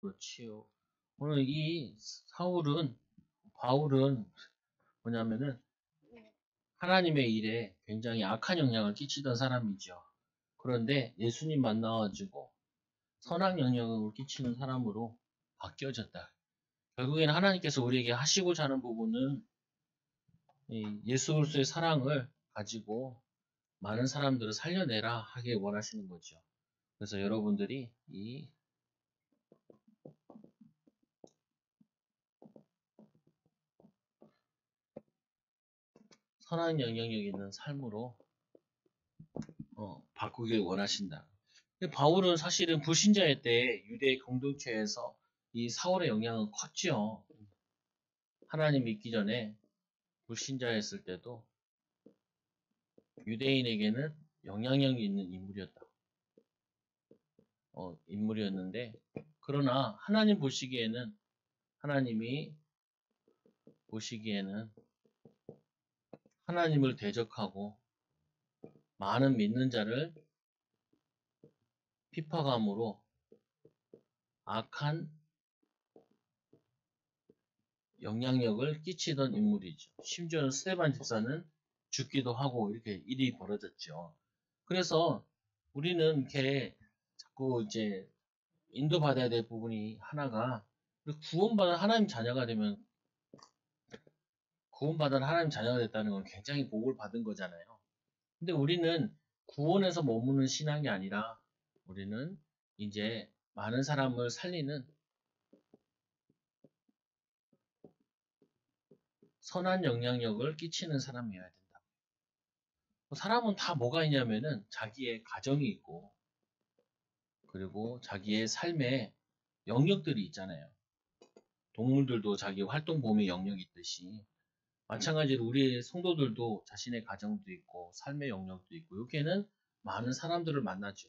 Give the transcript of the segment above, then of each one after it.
그렇지요. 오늘 이 바울은 뭐냐면은 하나님의 일에 굉장히 악한 영향을 끼치던 사람이죠. 그런데 예수님 만나가지고 선한 영향을 끼치는 사람으로 바뀌어졌다. 결국에는 하나님께서 우리에게 하시고자 하는 부분은 예수 그리스도의 사랑을 가지고 많은 사람들을 살려내라 하길 원하시는 거죠. 그래서 여러분들이 이 선한 영향력 있는 삶으로 바꾸길 원하신다. 근데 바울은 사실은 불신자일 때 유대 공동체에서 이 사울의 영향은 컸죠. 하나님 믿기 전에 불신자였을 때도 유대인에게는 영향력이 있는 인물이었는데, 그러나 하나님이 보시기에는 하나님을 대적하고 많은 믿는 자를 핍박함으로 악한 영향력을 끼치던 인물이죠. 심지어는 스데반 집사는 죽기도 하고 이렇게 일이 벌어졌죠. 그래서 우리는 이렇게 자꾸 이제 인도받아야 될 부분이 하나가, 구원받은 하나님 자녀가 됐다는 건 굉장히 복을 받은 거잖아요. 근데 우리는 구원에서 머무는 신앙이 아니라 우리는 이제 많은 사람을 살리는 선한 영향력을 끼치는 사람이어야 된다. 사람은 다 뭐가 있냐면은 자기의 가정이 있고, 그리고 자기의 삶의 영역들이 있잖아요. 동물들도 자기 활동 범위 영역이 있듯이 마찬가지로 우리 성도들도 자신의 가정도 있고 삶의 영역도 있고, 여기에는 많은 사람들을 만나죠.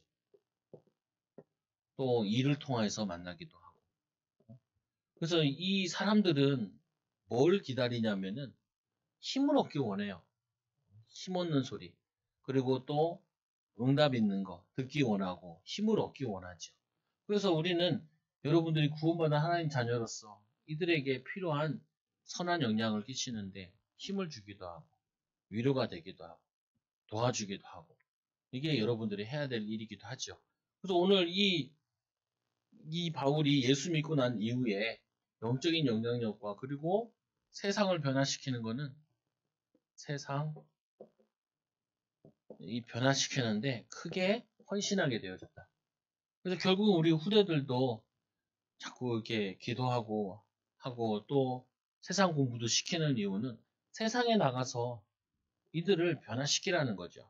또 일을 통해서 만나기도 하고. 그래서 이 사람들은 뭘 기다리냐면은 힘을 얻기 원해요. 힘 얻는 소리. 그리고 또 응답 있는 거 듣기 원하고 힘을 얻기 원하죠. 그래서 우리는 여러분들이 구원받은 하나님 자녀로서 이들에게 필요한 선한 영향을 끼치는데 힘을 주기도 하고 위로가 되기도 하고 도와주기도 하고, 이게 여러분들이 해야 될 일이기도 하죠. 그래서 오늘 이 바울이 예수 믿고 난 이후에 영적인 영향력과 그리고 세상을 변화시키는 거는 이 변화시키는데 크게 헌신하게 되어졌다. 그래서 결국 우리 후대들도 자꾸 이렇게 기도하고 하고 또 세상 공부도 시키는 이유는 세상에 나가서 이들을 변화시키라는 거죠.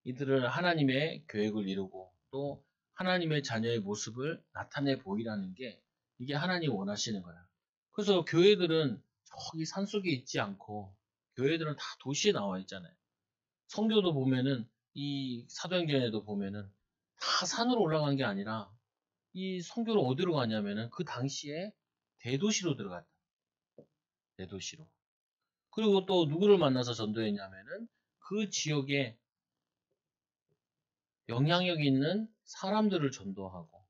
이들을 하나님의 계획을 이루고 또 하나님의 자녀의 모습을 나타내 보이라는 게 이게 하나님이 원하시는 거야. 그래서 교회들은 저기 산속에 있지 않고 교회들은 다 도시에 나와 있잖아요. 성교도 보면은 이 사도행전에도 보면은 다 산으로 올라간 게 아니라 이 성교를 어디로 가냐면은 그 당시에 대도시로 들어갔다. 대도시로. 그리고 또 누구를 만나서 전도했냐면은 그 지역에 영향력 있는 사람들을 전도하고,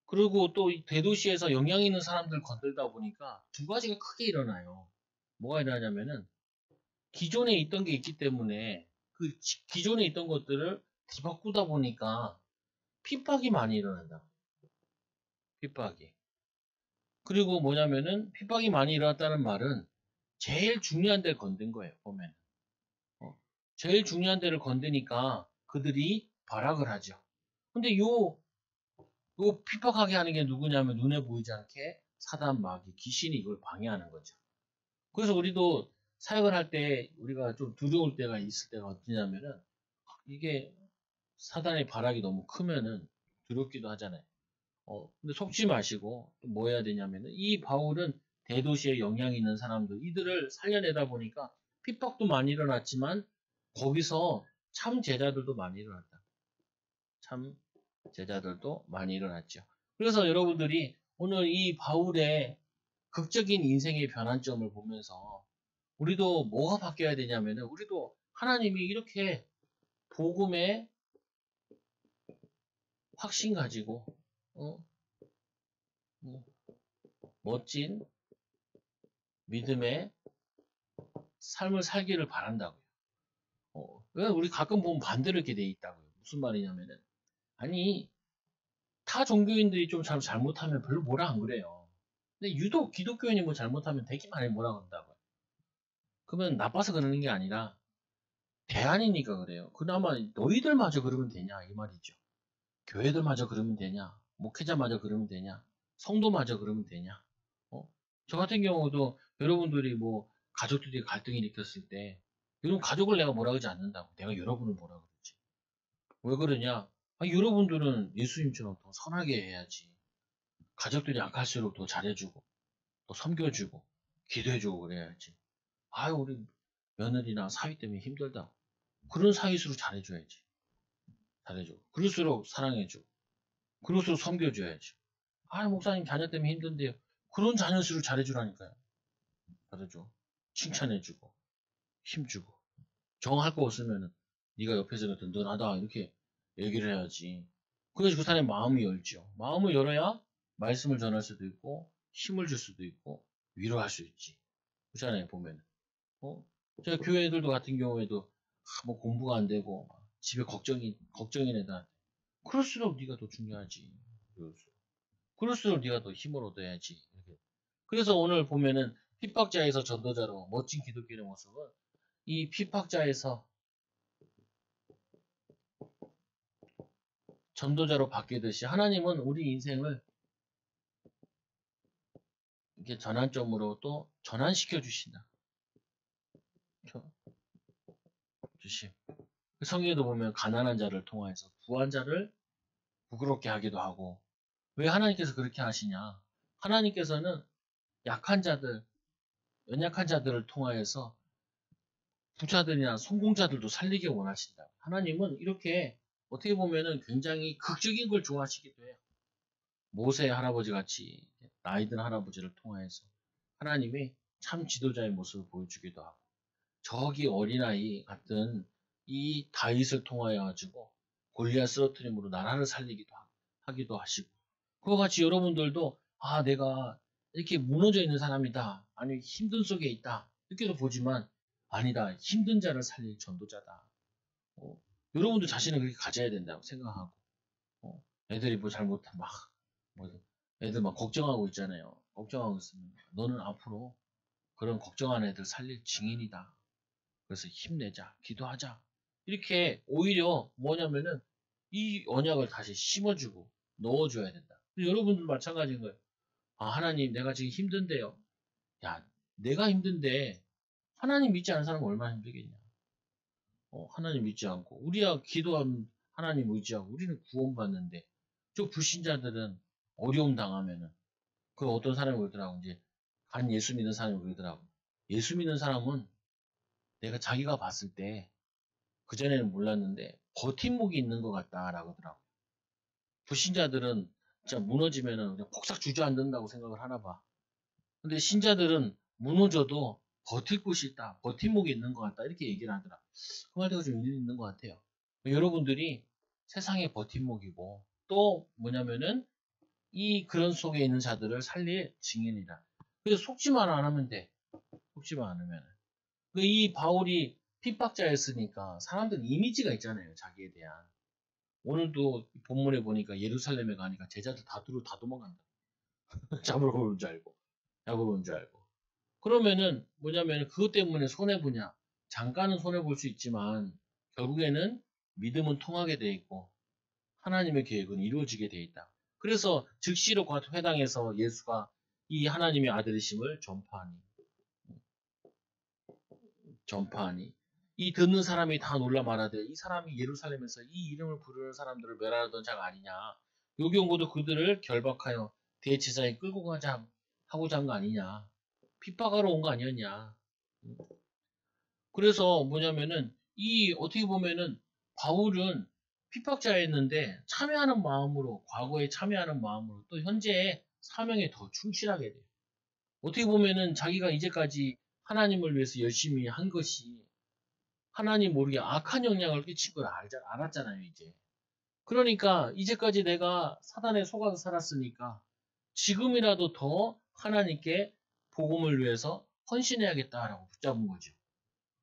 그리고 또 대도시에서 영향 있는 사람들을 건들다 보니까 두 가지가 크게 일어나요. 뭐가 일어나냐면은 기존에 있던 게 있기 때문에 그 기존에 있던 것들을 뒤바꾸다 보니까 핍박이 많이 일어난다. 핍박이. 그리고 뭐냐면은 핍박이 많이 일어났다는 말은 제일 중요한 데를 건든 거예요. 보면. 제일 중요한 데를 건드니까 그들이 발악을 하죠. 근데 요 핍박하게 하는 게 누구냐면 눈에 보이지 않게 사단 마귀 귀신이 이걸 방해하는 거죠. 그래서 우리도 사역을 할 때 우리가 좀 두려울 때가 있을 때가 어떠냐면은 이게 사단의 발악이 너무 크면은 두렵기도 하잖아요. 근데 속지 마시고 뭐 해야 되냐면은 이 바울은 대도시에 영향 있는 사람들 이들을 살려내다 보니까 핍박도 많이 일어났지만 거기서 참 제자들도 많이 일어났다. 참 제자들도 많이 일어났죠. 그래서 여러분들이 오늘 이 바울의 극적인 인생의 변환점을 보면서 우리도 뭐가 바뀌어야 되냐면은 우리도 하나님이 이렇게 복음에 확신 가지고 어, 멋진 믿음의 삶을 살기를 바란다고요. 왜 우리 가끔 보면 반대로 이렇게 돼 있다고요. 무슨 말이냐면은 아니 타 종교인들이 좀 잘못하면 별로 뭐라 안 그래요. 근데 유독 기독교인이 뭐 잘못하면 되게 많이 뭐라 그런다고요. 그러면 나빠서 그러는 게 아니라 대안이니까 그래요. 그나마 너희들마저 그러면 되냐 이 말이죠. 교회들마저 그러면 되냐? 목회자마저 그러면 되냐? 성도마저 그러면 되냐? 어? 저 같은 경우도 여러분들이 뭐 가족들이 갈등이 일으켰을 때 여러분 가족을 내가 뭐라 그러지 않는다고. 내가 여러분을 뭐라 그러지. 왜 그러냐? 여러분들은 예수님처럼 더 선하게 해야지. 가족들이 약할수록 더 잘해주고 더 섬겨주고 기도해주고 그래야지. 우리 며느리나 사위 때문에 힘들다. 그런 사이일수록 잘해줘야지. 잘해줘. 그럴수록 사랑해줘. 그럴수록 섬겨줘야지. 목사님 자녀 때문에 힘든데요. 그런 자녀수를 잘해주라니까요. 잘해줘. 칭찬해주고 힘주고 정할 거 없으면 네가 옆에서는 든든하다 이렇게 얘기를 해야지. 그래서 그 사람의 마음이 열죠. 마음을 열어야 말씀을 전할 수도 있고 힘을 줄 수도 있고 위로할 수 있지. 그렇잖아요 보면은. 제가 교회 애들도 같은 경우에도 뭐 공부가 안 되고 집에 걱정인 애들 그럴수록 네가 더 중요하지. 그럴수록 네가 더 힘을 얻어야지. 이렇게. 그래서 오늘 보면은 핍박자에서 전도자로 멋진 기독교의 모습은 이 핍박자에서 전도자로 바뀌듯이 하나님은 우리 인생을 이렇게 전환점으로 또 전환시켜 주신다. 주심. 성경에도 보면 가난한 자를 통하여서 부한 자를 부끄럽게 하기도 하고 왜 하나님께서 그렇게 하시냐? 하나님께서는 약한 자들, 연약한 자들을 통하여서 부자들이나 성공자들도 살리기 원하신다. 하나님은 이렇게 어떻게 보면은 굉장히 극적인 걸 좋아하시기도 해요. 모세 할아버지 같이 나이 든 할아버지를 통하여서 하나님이 참 지도자의 모습을 보여주기도 하고 저기 어린아이 같은 이 다윗을 통하여 가지고 골리앗 쓰러뜨림으로 나라를 살리기도 하기도 하시고 그와 같이 여러분들도 내가 이렇게 무너져 있는 사람이다. 아니 힘든 속에 있다. 이렇게도 보지만 아니다. 힘든 자를 살릴 전도자다. 여러분도 자신을 그렇게 가져야 된다고 생각하고 애들이 뭐 잘못하면 뭐 애들 막 걱정하고 있잖아요. 걱정하고 있으면 너는 앞으로 그런 걱정하는 애들 살릴 증인이다. 그래서 힘내자. 기도하자. 이렇게 오히려 뭐냐면은 이 언약을 다시 심어주고 넣어줘야 된다. 여러분들 마찬가지인 거예요. 하나님 내가 지금 힘든데요. 야 내가 힘든데 하나님 믿지 않는 사람은 얼마나 힘들겠냐. 하나님 믿지 않고 우리야 기도하면 하나님 의지하고 우리는 구원받는데 저 불신자들은 어려움 당하면은 그 어떤 사람이 그러더라고 이제 간 예수 믿는 사람이 그러더라고 예수 믿는 사람은 내가 자기가 봤을 때 그전에는 몰랐는데 버팀목이 있는 것 같다라고 하더라고. 불신자들은 진짜 무너지면은 그냥 폭삭 주저앉는다고 생각을 하나 봐. 근데 신자들은 무너져도 버틸 곳이 있다. 버팀목이 있는 것 같다. 이렇게 얘기를 하더라. 그 말도 좀 일리 있는 것 같아요. 여러분들이 세상의 버팀목이고 또 뭐냐면은 이 그런 속에 있는 자들을 살릴 증인이다. 그래서 속지만 안 하면 돼. 속지만 않으면. 이 바울이 핍박자였으니까 사람들 이미지가 있잖아요. 자기에 대한. 오늘도 본문에 보니까 예루살렘에 가니까 제자들 다 도망간다. 잡으러 오는 줄 알고. 잡으러 오는 줄 알고. 그러면은 뭐냐면 그것 때문에 손해보냐. 잠깐은 손해볼 수 있지만 결국에는 믿음은 통하게 돼 있고 하나님의 계획은 이루어지게 돼 있다. 그래서 즉시로 회당에서 예수가 이 하나님의 아들이심을 전파하니 이 듣는 사람이 다 놀라 말하되 이 사람이 예루살렘에서 이 이름을 부르는 사람들을 멸하던 자가 아니냐. 요 경우도 그들을 결박하여 대제사에 끌고 하고자 한 거 아니냐. 핍박하러 온 거 아니었냐. 그래서 뭐냐면은 이 어떻게 보면은 바울은 핍박자였는데 참여하는 마음으로 과거에 참여하는 마음으로 또 현재의 사명에 더 충실하게 돼요. 어떻게 보면은 자기가 이제까지 하나님을 위해서 열심히 한 것이 하나님 모르게 악한 영향을 끼친 걸 알았잖아요, 이제. 그러니까 이제까지 내가 사단에 속아서 살았으니까 지금이라도 더 하나님께 복음을 위해서 헌신해야겠다라고 붙잡은 거죠.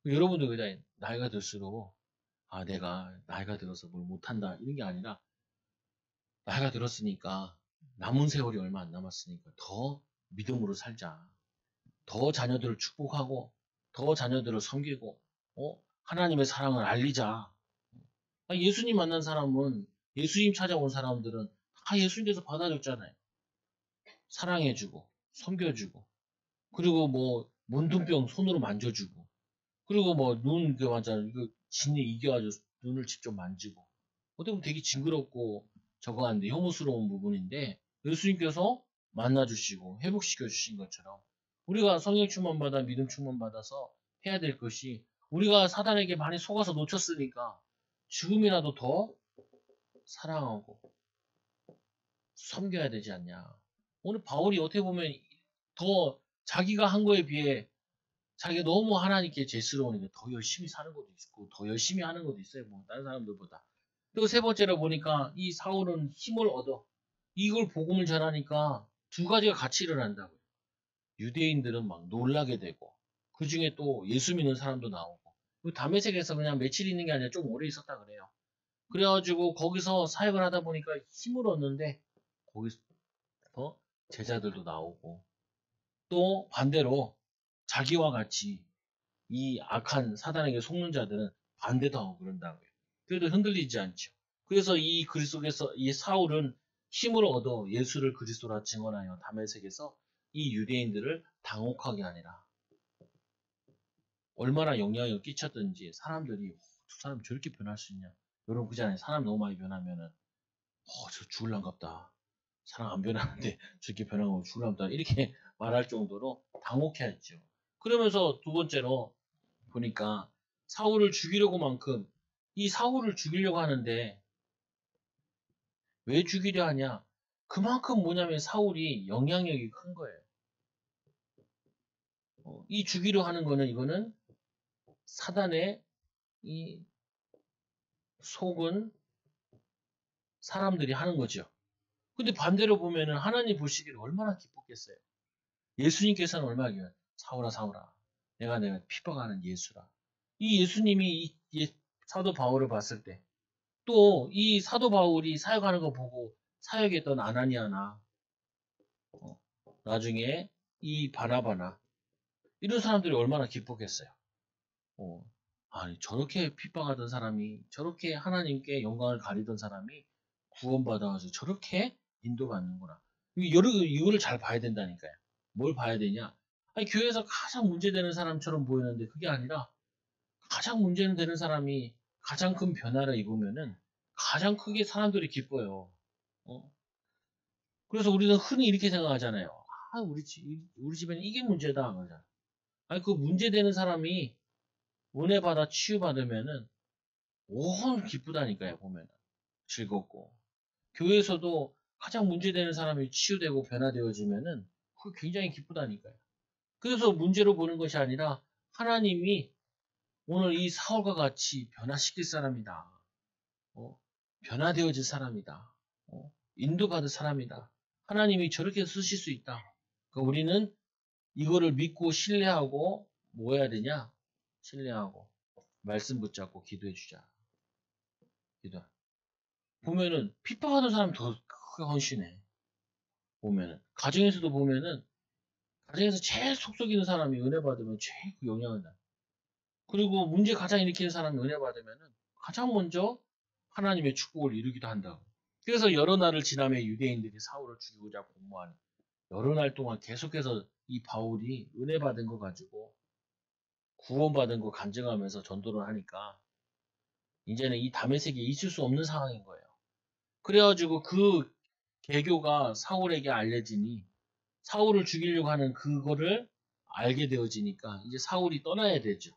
여러분도 그냥 나이가 들수록 내가 나이가 들어서 뭘 못한다 이런 게 아니라 나이가 들었으니까 남은 세월이 얼마 안 남았으니까 더 믿음으로 살자. 더 자녀들을 축복하고 더 자녀들을 섬기고 하나님의 사랑을 알리자. 예수님 만난 사람은 예수님 찾아온 사람들은 다 예수님께서 받아줬잖아요. 사랑해주고 섬겨주고 그리고 뭐 문둥병 손으로 만져주고 그리고 뭐 눈 그 맞잖아 이거 진에 이겨가지고 눈을 직접 만지고 어떻게 보면 되게 징그럽고 저거 하는데 혐오스러운 부분인데 예수님께서 만나주시고 회복시켜 주신 것처럼 우리가 성령 충만 받아 믿음 충만 받아서 해야 될 것이 우리가 사단에게 많이 속아서 놓쳤으니까 지금이라도 더 사랑하고 섬겨야 되지 않냐. 오늘 바울이 어떻게 보면 더 자기가 한 거에 비해 자기가 너무 하나님께 죄스러우니까 더 열심히 사는 것도 있고 더 열심히 하는 것도 있어요. 뭐 다른 사람들보다. 또 세 번째로 보니까 이 사울은 힘을 얻어. 이걸 복음을 전하니까 두 가지가 같이 일어난다고요. 유대인들은 막 놀라게 되고 그 중에 또 예수 믿는 사람도 나오고 다메섹에서 그냥 며칠 있는 게 아니라 좀 오래 있었다 그래요. 그래가지고 거기서 사역을 하다 보니까 힘을 얻는데 거기서 제자들도 나오고 또 반대로 자기와 같이 이 악한 사단에게 속는 자들은 반대도 하고 그런다고요. 그래도 흔들리지 않죠. 그래서 이 글 속에서 이 사울은 힘을 얻어 예수를 그리스도라 증언하여 다메섹에서 이 유대인들을 당혹하게 하니라. 얼마나 영향을 끼쳤든지 사람들이 두 사람 저렇게 변할 수 있냐. 여러분 그잖아요. 사람 너무 많이 변하면은 저 죽을란갑다. 사람 안 변하는데 저렇게 변하고 죽을란갑다. 이렇게 말할 정도로 당혹해 했죠. 그러면서 두 번째로 보니까 사울을 죽이려고만큼 이 사울을 죽이려고 하는데 왜 죽이려 하냐? 그만큼 뭐냐면 사울이 영향력이 큰 거예요. 이 죽이려 하는 거는 이거는 사단의 이 속은 사람들이 하는 거죠. 근데 반대로 보면은 하나님 보시기를 얼마나 기뻤겠어요. 예수님께서는 얼마나 기뻐요. 사울아 사울아 내가 핍박하는 예수라. 이 예수님이 사도 바울을 봤을 때 또 이 사도 바울이 사역하는 거 보고 사역했던 아나니아나 나중에 이 바나바나 이런 사람들이 얼마나 기뻤겠어요. 아니 저렇게 핍박하던 사람이 저렇게 하나님께 영광을 가리던 사람이 구원받아가지고 저렇게 인도받는구나. 이거를 잘 봐야 된다니까요. 뭘 봐야 되냐? 아니 교회에서 가장 문제되는 사람처럼 보이는데 그게 아니라 가장 문제되는 사람이 가장 큰 변화를 입으면은 가장 크게 사람들이 기뻐요. 그래서 우리는 흔히 이렇게 생각하잖아요. 우리 집에는 이게 문제다. 그러잖아. 아니 그 문제되는 사람이 은혜 받아 치유받으면은 온 기쁘다니까요. 보면은 즐겁고 교회에서도 가장 문제되는 사람이 치유되고 변화되어지면은 그거 굉장히 기쁘다니까요. 그래서 문제로 보는 것이 아니라 하나님이 오늘 이 사울과 같이 변화시킬 사람이다. 변화되어질 사람이다. 인도받을 사람이다. 하나님이 저렇게 쓰실 수 있다. 그러니까 우리는 이거를 믿고 신뢰하고 뭐 해야 되냐? 신뢰하고 말씀 붙잡고 기도해 주자. 기도. 보면은 핍박하는 사람 더 크게 헌신해. 보면은 가정에서도 보면은 가정에서 제일 속 썩이는 사람이 은혜 받으면 제일 그 영향을 나. 그리고 문제 가장 일으키는 사람이 은혜 받으면은 가장 먼저 하나님의 축복을 이루기도 한다. 그래서 여러 날을 지나며 유대인들이 사울을 죽이고자 공모하는 여러 날 동안 계속해서 이 바울이 은혜 받은 거 가지고 구원받은 거 간증하면서 전도를 하니까 이제는 이 다메섹에 있을 수 없는 상황인 거예요. 그래가지고 그 개교가 사울에게 알려지니 사울을 죽이려고 하는 그거를 알게 되어지니까 이제 사울이 떠나야 되죠.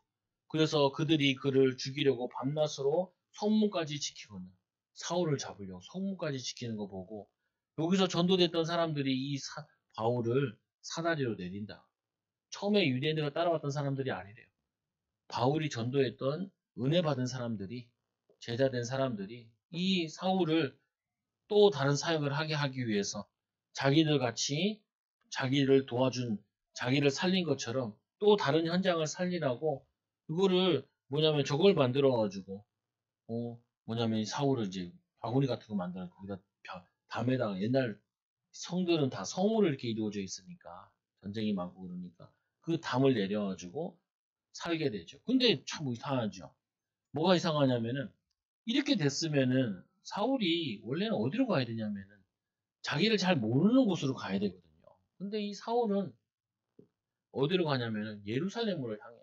그래서 그들이 그를 죽이려고 밤낮으로 성문까지 지키거든. 사울을 잡으려고 성문까지 지키는 거 보고 여기서 전도됐던 사람들이 이 바울을 사다리로 내린다. 처음에 유대인들을 따라왔던 사람들이 아니래요. 바울이 전도했던 은혜 받은 사람들이 제자된 사람들이 이 사울을 또 다른 사역을 하게 하기 위해서 자기들 같이 자기를 도와준, 자기를 살린 것처럼 또 다른 현장을 살리라고 그거를 뭐냐면 저걸 만들어가지고 뭐냐면 사울을 이제 바구니 같은 거 만들어 거기다 담에다가 옛날 성들은 다 성으로 이렇게 이루어져 있으니까 전쟁이 많고 그러니까 그 담을 내려가지고 살게 되죠. 근데 참 이상하죠. 뭐가 이상하냐면은 이렇게 됐으면은 사울이 원래는 어디로 가야 되냐면은 자기를 잘 모르는 곳으로 가야 되거든요. 근데 이 사울은 어디로 가냐면은 예루살렘으로 향해.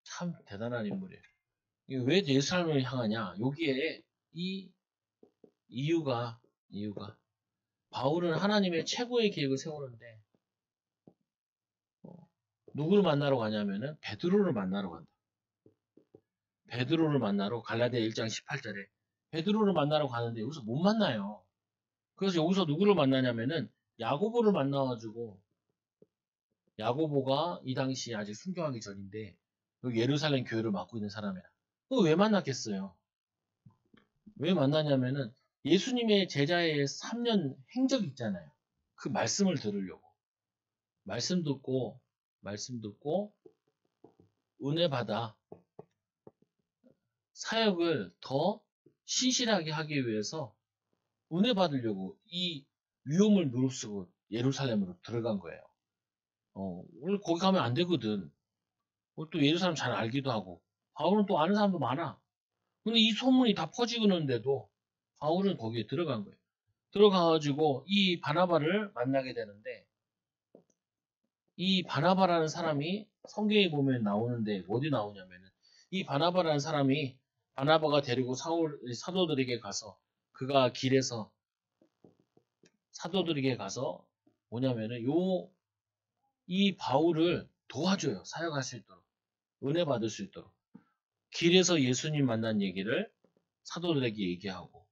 참 대단한 인물이에요. 이게 왜 예루살렘을 향하냐? 여기에 이 이유가 바울은 하나님의 최고의 계획을 세우는데 누구를 만나러 가냐면은 베드로를 만나러 간다. 베드로를 만나러 갈라디아 1장 18절에 베드로를 만나러 가는데 여기서 못 만나요. 그래서 여기서 누구를 만나냐면은 야고보를 만나가지고 야고보가 이 당시 아직 순교하기 전인데 여기 예루살렘 교회를 맡고 있는 사람이야. 그거 왜 만났겠어요? 왜 만나냐면은 예수님의 제자의 3년 행적 있잖아요. 그 말씀을 들으려고. 말씀 듣고 은혜 받아 사역을 더 신실하게 하기 위해서 은혜 받으려고 이 위험을 무릅쓰고 예루살렘으로 들어간 거예요. 오늘 거기 가면 안 되거든. 또 예루살렘 잘 알기도 하고. 바울은 또 아는 사람도 많아. 근데 이 소문이 다 퍼지는데도 바울은 거기에 들어간 거예요. 들어가가지고 이 바나바를 만나게 되는데 이 바나바라는 사람이 성경에 보면 나오는데 어디 나오냐면은 이 바나바라는 사람이 바나바가 데리고 사도들에게 가서 그가 길에서 사도들에게 가서 뭐냐면은 이 바울을 도와줘요. 사역할 수 있도록. 은혜 받을 수 있도록. 길에서 예수님 만난 얘기를 사도들에게 얘기하고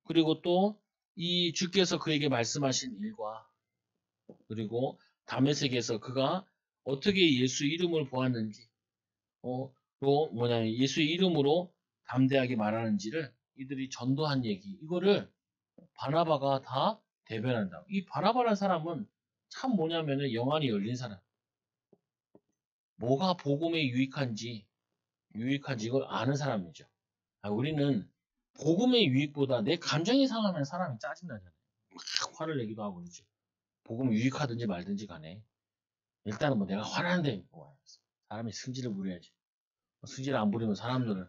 그리고 또 이 주께서 그에게 말씀하신 일과 그리고 다메섹에서 그가 어떻게 예수 이름을 보았는지 또 뭐냐면 예수의 이름으로 담대하게 말하는지를 이들이 전도한 얘기 이거를 바나바가 다 대변한다. 이 바나바라는 사람은 참 뭐냐면은 영안이 열린 사람. 뭐가 복음에 유익한지 이걸 아는 사람이죠. 우리는 복음의 유익보다 내 감정이 상하면 사람이 짜증나잖아요. 막 화를 내기도 하고 그러지. 복음이 유익하든지 말든지 간에 일단은 뭐 내가 화나는데 뭐 사람이 승질을 부려야지. 승질을 안 부리면 사람들은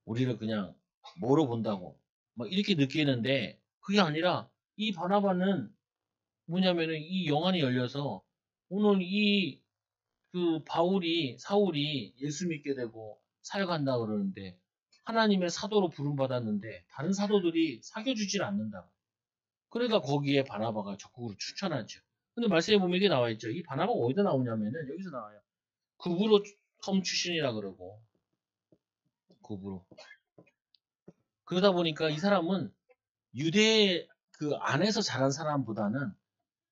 우리를 그냥 뭐로 본다고 막 이렇게 느끼는데 그게 아니라 이 바나바는 뭐냐면은 이 영안이 열려서 오늘 사울이 예수 믿게 되고 사역한다 그러는데 하나님의 사도로 부름받았는데 다른 사도들이 사귀어주질 않는다. 그러니까 거기에 바나바가 적극으로 추천하죠. 근데 말씀에 보면 이게 나와 있죠. 이 바나바가 어디다 나오냐면은 여기서 나와요. 구브로 섬 출신이라 그러고 구브로. 그러다 보니까 이 사람은 유대 그 안에서 자란 사람보다는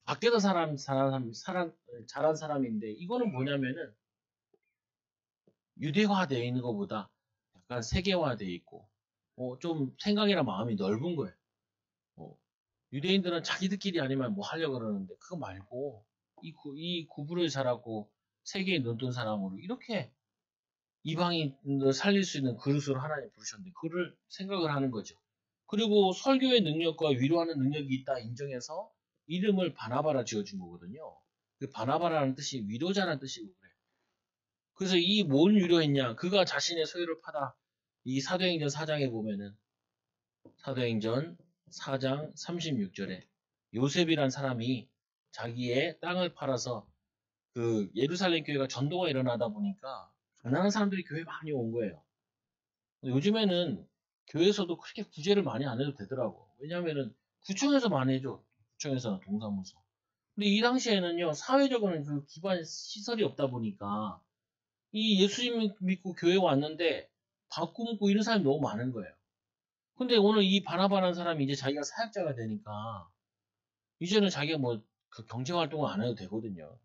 밖에서 자란 사람인데 이거는 뭐냐면은 유대화되어 있는 것보다 약간 세계화되어 있고 좀 생각이나 마음이 넓은 거예요. 유대인들은 자기들끼리 아니면 뭐 하려고 그러는데 그거 말고 이 구부를 자라고 세계에 눈뜬 사람으로 이렇게 이방인을 살릴 수 있는 그릇으로 하나님 부르셨는데 그를 생각을 하는 거죠. 그리고 설교의 능력과 위로하는 능력이 있다 인정해서 이름을 바나바라 지어준 거거든요. 그 바나바라는 뜻이 위로자라는 뜻이고 그래요. 그래서 이 뭔 위로했냐? 그가 자신의 소유를 파다 이 사도행전 4장에 보면은 사도행전 4장 36절에 요셉이란 사람이 자기의 땅을 팔아서 그 예루살렘 교회가 전도가 일어나다 보니까 가난한 사람들이 교회에 많이 온 거예요. 요즘에는 교회에서도 그렇게 구제를 많이 안 해도 되더라고. 왜냐면은 구청에서 많이 해줘. 구청에서는 동사무소. 근데 이 당시에는요, 사회적으로는 그 기반 시설이 없다 보니까 이 예수님 믿고 교회 왔는데 밥 굶고 이런 사람이 너무 많은 거예요. 근데 오늘 이 바나바라는 사람이 이제 자기가 사역자가 되니까 이제는 자기가 뭐 그 경제 활동을 안 해도 되거든요.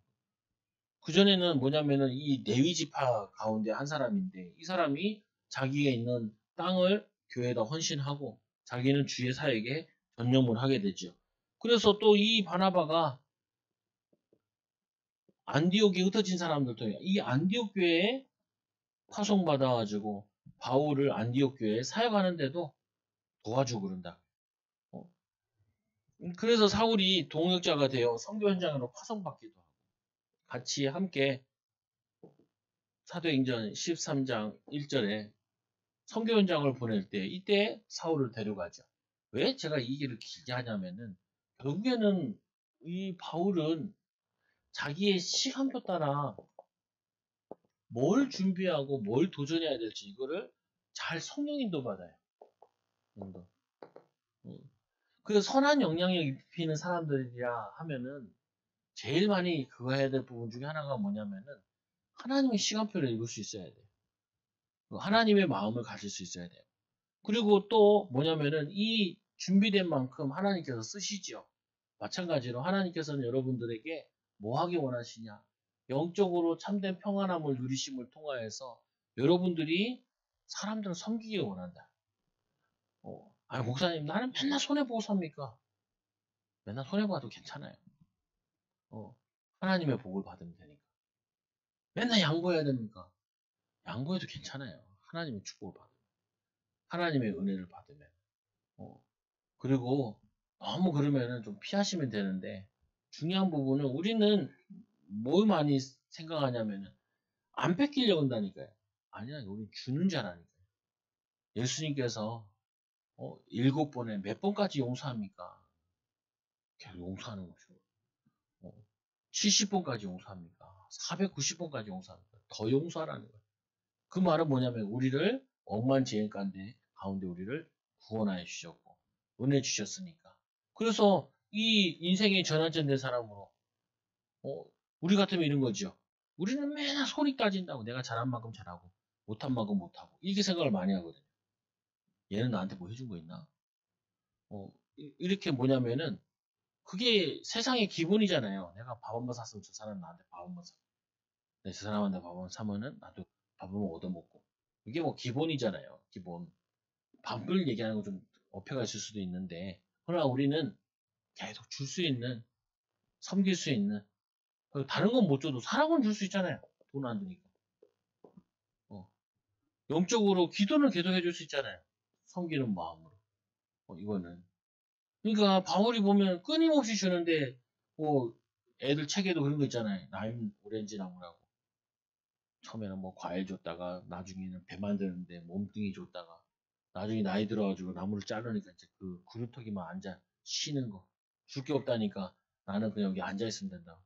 그전에는 뭐냐면은 이 레위 지파 가운데 한 사람인데 이 사람이 자기가 있는 땅을 교회에다 헌신하고 자기는 주의 사역에 전념을 하게 되죠. 그래서 또 이 바나바가 안디옥에 흩어진 사람들도 이 안디옥 교회에 파송받아가지고 바울을 안디옥 교회에 사역하는데도 도와주고 그런다. 어, 그래서 사울이 동역자가 되어 선교 현장으로 파송받기도 하고 같이 함께 사도행전 13장 1절에 선교 현장을 보낼 때 이때 사울을 데려가죠. 왜 제가 이 얘기를 길게 하냐면은 결국에는 이 바울은 자기의 시간표 따라 뭘 준비하고 뭘 도전해야 될지 이거를 잘 성령 인도 받아요. 인도. 그래서 선한 영향력 입히는 사람들이라 하면은 제일 많이 그거 해야 될 부분 중에 하나가 뭐냐면은 하나님의 시간표를 읽을 수 있어야 돼요. 하나님의 마음을 가질 수 있어야 돼요. 그리고 또 뭐냐면은 이 준비된 만큼 하나님께서 쓰시죠. 마찬가지로 하나님께서는 여러분들에게 뭐 하기 원하시냐? 영적으로 참된 평안함을 누리심을 통하여서 여러분들이 사람들을 섬기기 원한다. 목사님, 나는 맨날 손해보고 삽니까? 맨날 손해봐도 괜찮아요. 하나님의 복을 받으면 되니까. 맨날 양보해야 됩니까? 양보해도 괜찮아요. 하나님의 축복을 받으면. 하나님의 은혜를 받으면. 그리고 너무 그러면은 좀 피하시면 되는데, 중요한 부분은 우리는 뭘 많이 생각하냐면은, 안 뺏기려고 한다니까요. 아니야, 우리 주는 자라니까요. 예수님께서 7번에 몇 번까지 용서합니까? 계속 용서하는 거죠. 70번까지 용서합니까? 490번까지 용서합니까? 더 용서하라는 거예요. 그 말은 뭐냐면 우리를 억만지행 가운데 우리를 구원하여 주셨고 은혜 주셨으니까. 그래서 이 인생의 전환점 된 사람으로 우리 같으면 이런 거죠. 우리는 맨날 손이 따진다고 내가 잘한 만큼 잘하고 못한 만큼 못하고 이렇게 생각을 많이 하거든요. 얘는 나한테 뭐 해준 거 있나? 이렇게 뭐냐면은 그게 세상의 기본이잖아요. 내가 밥 한 번 샀으면 저 사람 나한테 밥 한 번 사. 저 사람한테 밥 한 번 사면은 나도 밥 한 번 얻어먹고. 이게 뭐 기본이잖아요. 기본. 밥을 얘기하는 건 좀 어폐가 있을 수도 있는데, 그러나 우리는 계속 줄 수 있는, 섬길 수 있는, 다른 건 못 줘도 사랑은 줄 수 있잖아요. 돈 안 드니까. 어. 영적으로 기도는 계속 해줄 수 있잖아요. 섬기는 마음으로. 이거는. 그러니까 바울이 보면 끊임없이 주는데, 뭐, 애들 책에도 그런 거 있잖아요. 라임 오렌지 나무라고. 처음에는 뭐 과일 줬다가, 나중에는 배 만드는데 몸뚱이 줬다가, 나중에 나이 들어가지고 나무를 자르니까 이제 그 구루터기만 앉아 쉬는 거. 줄 게 없다니까 나는 그냥 여기 앉아 있으면 된다.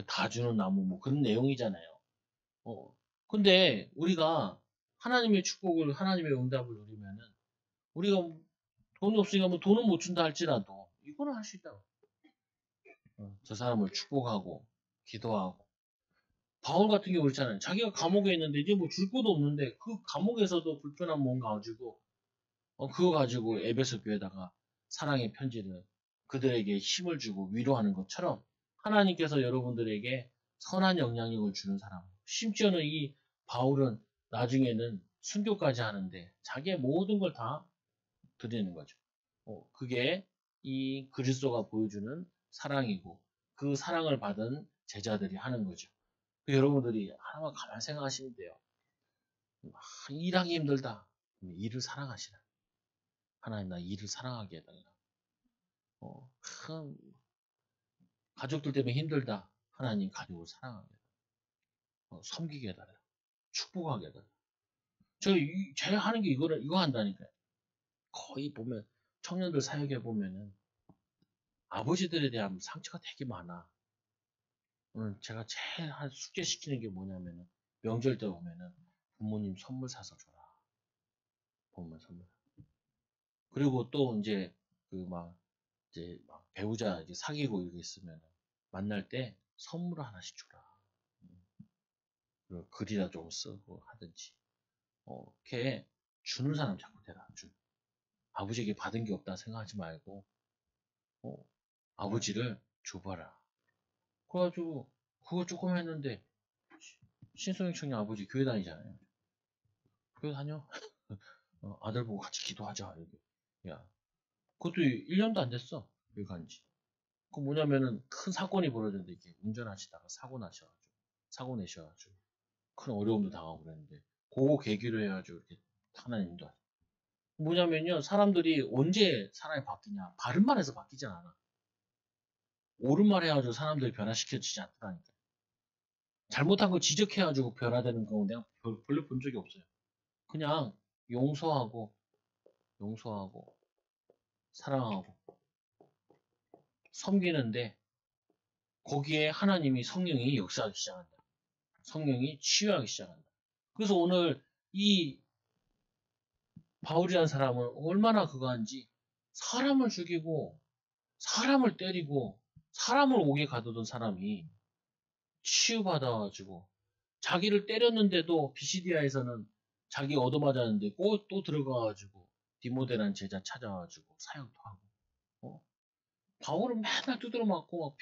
다 주는 나무 뭐 그런 내용이잖아요. 근데 우리가 하나님의 축복을, 하나님의 응답을 누리면은 우리가 돈이 없으니까 뭐 돈은 못 준다 할지라도 이거는 할 수 있다고. 저 사람을 축복하고 기도하고 바울 같은 경우 그렇잖아요. 자기가 감옥에 있는데 이제 뭐 줄 것도 없는데 그 감옥에서도 불편한 몸 가지고 그거 가지고 에베소 교회에다가 사랑의 편지를 그들에게 힘을 주고 위로하는 것처럼 하나님께서 여러분들에게 선한 영향력을 주는 사람. 심지어는 이 바울은 나중에는 순교까지 하는데 자기의 모든 걸 다 드리는 거죠. 그게 이 그리스도가 보여주는 사랑이고 그 사랑을 받은 제자들이 하는 거죠. 여러분들이 하나만 가만 생각하시면 돼요. 일하기 힘들다. 일을 사랑하시라. 하나님 나 일을 사랑하게 해달라. 큰 가족들 때문에 힘들다. 하나님 가족을 사랑하게 해달라. 섬기게 해달라. 축복하게 해달라. 제가 하는 게 이거 한다니까요. 거의 보면 청년들 사역해 보면은 아버지들에 대한 상처가 되게 많아. 오늘 제가 제일 숙제시키는 게 뭐냐면은 명절 때 오면은 부모님 선물 사서 줘라. 부모님 선물. 그리고 또 이제 이제 막 배우자 이제 사귀고 이렇게 있으면 만날 때 선물을 하나씩 줘라. 그리고 글이라 좀 쓰고 하든지. 이렇게 주는 사람 자꾸 되라. 아버지에게 받은 게 없다 생각하지 말고 어, 아버지를 줘봐라. 그래가지고 그거 조금 했는데 신성형 청년 아버지 교회 다니잖아요. 교회 다녀? 아들 보고 같이 기도하자. 이렇게. 야, 그것도 1년도 안 됐어. 여기 간지. 그 뭐냐면은 큰 사건이 벌어졌는데 이게 운전하시다가 사고 내셔가지고 큰 어려움도 당하고 그랬는데 그거 계기로 해가지고 이렇게 하나님도 뭐냐면요 사람들이 언제 사람이 바뀌냐 바른 말에서 바뀌지 않아. 옳은 말 해가지고 사람들이 변화시켜지지 않더라니까. 잘못한 거 지적해가지고 변화되는 거 내가 별로 본 적이 없어요. 그냥 용서하고 용서하고 사랑하고 섬기는데 거기에 하나님이 성령이 역사하기 시작한다. 성령이 치유하기 시작한다. 그래서 오늘 이 바울이라는 사람은 얼마나 그거 한지 사람을 죽이고 사람을 때리고 사람을 옥에 가두던 사람이 치유받아가지고 자기를 때렸는데도 비시디아에서는 자기 얻어맞았는데 또 들어가가지고 디모데라는 제자 찾아가지고 사역도 하고 바울은 맨날 두드려 맞고 막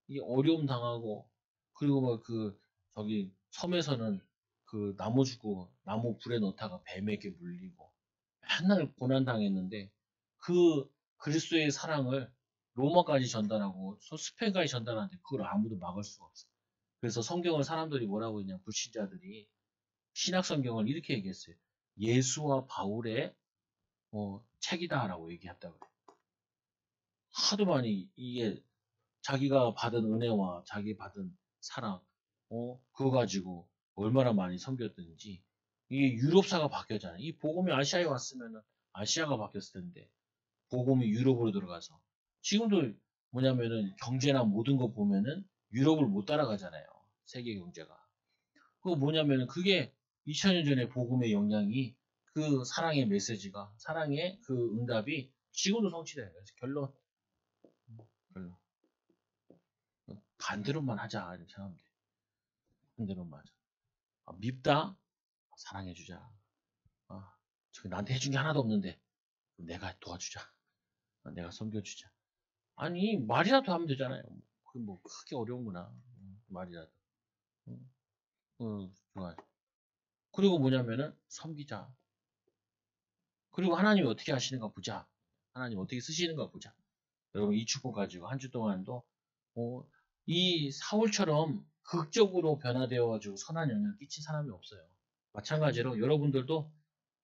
이 어려움 당하고 그리고 막 그 저기 섬에서는 그 나무 주고 나무 불에 넣다가 뱀에게 물리고 맨날 고난 당했는데 그 그리스도의 사랑을 로마까지 전달하고 스페인까지 전달하는데 그걸 아무도 막을 수가 없어. 그래서 성경을 사람들이 뭐라고 했냐 불신자들이 신약 성경을 이렇게 얘기했어요. 예수와 바울의 책이다라고 얘기했다고 그래. 하도 많이 이게 자기가 받은 은혜와 자기 받은 사랑, 그거 가지고 얼마나 많이 섬겼든지 이게 유럽사가 바뀌었잖아요. 이 복음이 아시아에 왔으면은 아시아가 바뀌었을 텐데 복음이 유럽으로 들어가서 지금도 뭐냐면은 경제나 모든 거 보면은 유럽을 못 따라가잖아요. 세계 경제가. 그거 뭐냐면은 그게 2000년 전에 복음의 영향이 그 사랑의 메시지가 사랑의 그 응답이 지금도 성취돼요. 그래서 결론. 반대로만 하자. 이렇게 하면 돼. 반대로만 하자. 밉다? 사랑해주자. 저기 나한테 해준 게 하나도 없는데 내가 도와주자. 내가 섬겨주자. 아니 말이라도 하면 되잖아요. 그게 뭐 크게 어려운구나. 말이라도. 좋아요. 그리고 뭐냐면은 섬기자. 그리고 하나님이 어떻게 하시는가 보자. 하나님 어떻게 쓰시는가 보자. 여러분 이 축복 가지고 한 주 동안도 이 사울처럼 극적으로 변화되어 가지고 선한 영향을 끼친 사람이 없어요. 마찬가지로 여러분들도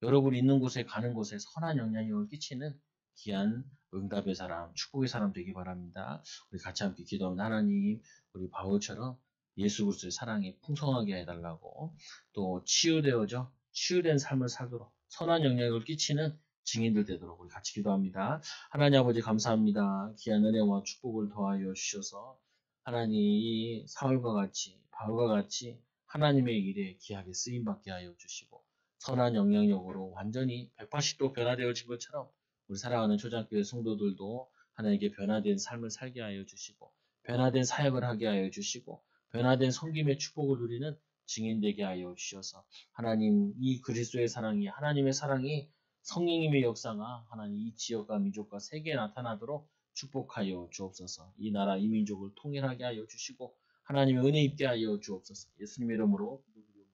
여러분 있는 곳에 가는 곳에 선한 영향력을 끼치는 귀한 응답의 사람, 축복의 사람 되기 바랍니다. 우리 같이 함께 기도합니다. 하나님, 우리 바울처럼 예수 그리스도의 사랑이 풍성하게 해달라고 또 치유된 삶을 살도록 선한 영향력을 끼치는 증인들 되도록 우리 같이 기도합니다. 하나님 아버지 감사합니다. 귀한 은혜와 축복을 더하여 주셔서 하나님 이 사울과 같이 바울과 같이 하나님의 일에 귀하게 쓰임받게 하여 주시고 선한 영향력으로 완전히 180도 변화되어진 것처럼 우리 사랑하는 초장교회 성도들도 하나님께 변화된 삶을 살게 하여 주시고 변화된 사역을 하게 하여 주시고 변화된 섬김의 축복을 누리는 증인되게 하여 주셔서 하나님 이 그리스도의 사랑이 하나님의 사랑이 성령님의 역사가 하나님 이 지역과 민족과 세계에 나타나도록 축복하여 주옵소서. 이 나라 이 민족을 통일하게 하여 주시고 하나님의 은혜 입게 하여 주옵소서. 예수님의 이름으로 기도드립니다.